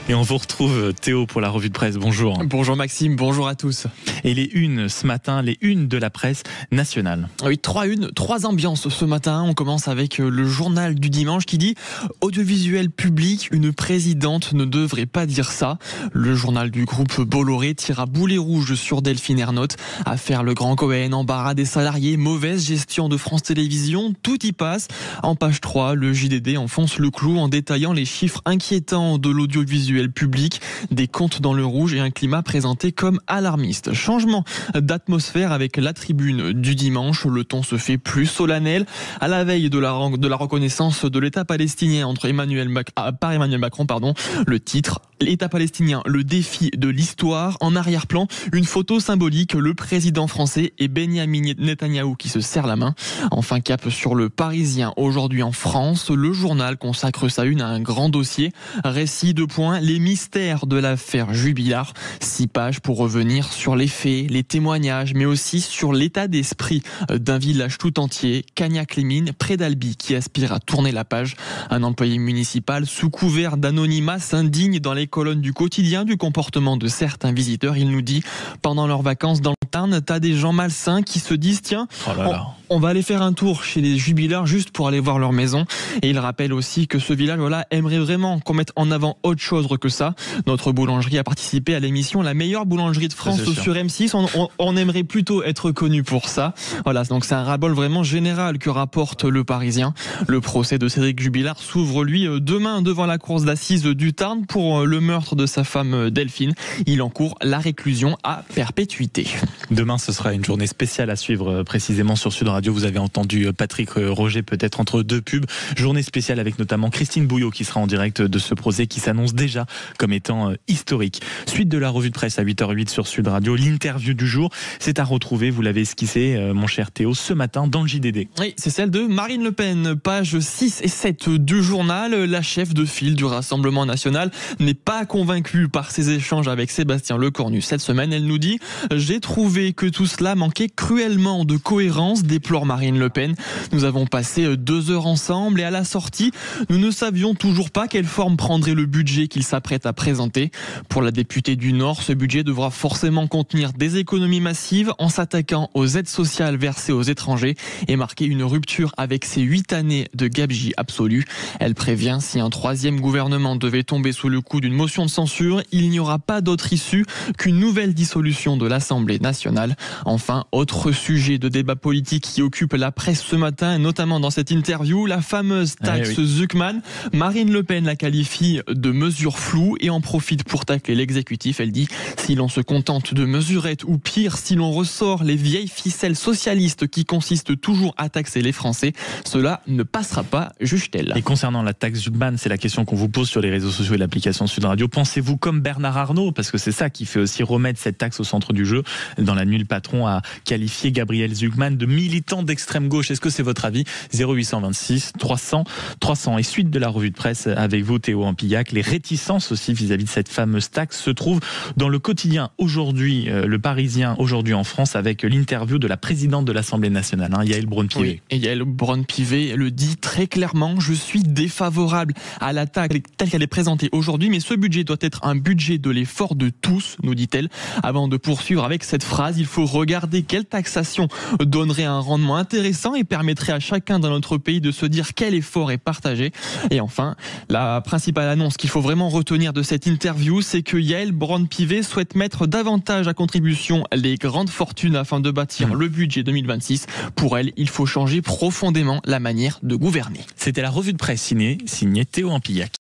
Et on vous retrouve Théo pour la revue de presse. Bonjour. Bonjour Maxime, bonjour à tous. Et les unes ce matin, les unes de la presse nationale. Oui, trois ambiances ce matin. On commence avec le journal du dimanche qui dit « Audiovisuel public, une présidente ne devrait pas dire ça ». Le journal du groupe Bolloré tire à boulet rouge sur Delphine Ernotte. Affaire Le Grand Cohen, embarras des salariés, mauvaise gestion de France Télévisions, tout y passe. En page 3, le JDD enfonce le clou en détaillant les chiffres inquiétants de l'audiovisuel public, des comptes dans le rouge et un climat présenté comme alarmiste. Changement d'atmosphère avec la tribune du dimanche, le ton se fait plus solennel à la veille de la reconnaissance de l'État palestinien par Emmanuel Macron. Le titre, l'État palestinien, le défi de l'histoire. En arrière-plan, une photo symbolique, le président français et Benyamin Netanyahou qui se serrent la main. Enfin, cap sur le Parisien. Aujourd'hui en France, le journal consacre sa une à un grand dossier. Récit de points, les mystères de l'affaire Jubilard. 6 pages pour revenir sur les faits, les témoignages, mais aussi sur l'état d'esprit d'un village tout entier, Cagnac-les-Mines, près d'Albi, qui aspire à tourner la page. Un employé municipal, sous couvert d'anonymat, s'indigne dans les colonnes du quotidien du comportement de certains visiteurs. Il nous dit, pendant leurs vacances dans le Tarn, t'as des gens malsains qui se disent, tiens, on va aller faire un tour chez les Jubilards juste pour aller voir leur maison. Et il rappelle aussi que ce village aimerait vraiment qu'on mette en avant autre chose que ça. Notre boulangerie a participé à l'émission La meilleure boulangerie de France sur M6. On aimerait plutôt être connu pour ça. Voilà, donc c'est un ras-le-bol vraiment général que rapporte le Parisien. Le procès de Cédric Jubilard s'ouvre lui demain devant la cour d'assises du Tarn pour le meurtre de sa femme Delphine. Il encourt la réclusion à perpétuité. Demain, ce sera une journée spéciale à suivre précisément sur Sud Radio. Vous avez entendu Patrick Roger peut-être entre deux pubs. Journée spéciale avec notamment Christine Bouillot qui sera en direct de ce procès qui s'annonce déjà comme étant historique. Suite de la revue de presse à 8h08 sur Sud Radio. L'interview du jour, c'est à retrouver, vous l'avez esquissé mon cher Théo, ce matin dans le JDD. Oui, c'est celle de Marine Le Pen. Pages 6 et 7 du journal. La chef de file du Rassemblement National n'est pas convaincue par ses échanges avec Sébastien Lecornu. Cette semaine, elle nous dit « J'ai trouvé que tout cela manquait cruellement de cohérence », déplore Marine Le Pen. « Nous avons passé 2 heures ensemble et à la sortie, nous ne savions toujours pas quelle forme prendrait le budget qu'il s'apprête à présenter. Pour la députée du Nord, ce budget devra forcément contenir des économies massives en s'attaquant aux aides sociales versées aux étrangers et marquer une rupture avec ces 8 années de gabegie absolue. Elle prévient, si un 3e gouvernement devait tomber sous le coup d'une motion de censure, il n'y aura pas d'autre issue qu'une nouvelle dissolution de l'Assemblée nationale. Enfin, autre sujet de débat politique qui occupe la presse ce matin, notamment dans cette interview, la fameuse taxe Zuckman. Marine Le Pen la qualifie de mesure floue et en profite pour tacler l'exécutif. Elle dit « Si l'on se contente de mesurettes ou pire, si l'on ressort les vieilles ficelles socialistes qui consistent toujours à taxer les Français, cela ne passera pas, juge-t-elle. » Et concernant la taxe Zuckman, c'est la question qu'on vous pose sur les réseaux sociaux et l'application Sud Radio. Pensez-vous comme Bernard Arnault, parce que c'est ça qui fait aussi remettre cette taxe au centre du jeu. Dans la nuit, le patron a qualifié Gabriel Zuckman de militant d'extrême gauche. Est-ce que c'est votre avis ? 0826 300 300. Et suite de la revue de presse avec vous, Théo Ampillac, les réticences aussi vis-à-vis de cette fameuse taxe se trouvent dans le quotidien aujourd'hui, le Parisien aujourd'hui en France, avec l'interview de la présidente de l'Assemblée nationale, Yaël Braun-Pivet. Oui, et Yaël Braun-Pivet le dit très clairement, je suis défavorable à la taxe telle qu'elle est présentée aujourd'hui, mais ce budget doit être un budget de l'effort de tous, nous dit-elle. Avant de poursuivre avec cette phrase, il faut regarder quelle taxation donnerait un rendement intéressant et permettrait à chacun dans notre pays de se dire quel effort est partagé. Et enfin, la principale annonce qu'il faut vraiment retenir de cette interview, c'est que Yaël Braun-Pivet souhaite mettre davantage à contribution les grandes fortunes afin de bâtir le budget 2026. Pour elle, il faut changer profondément la manière de gouverner. C'était la revue de presse signée Théo Ampillac.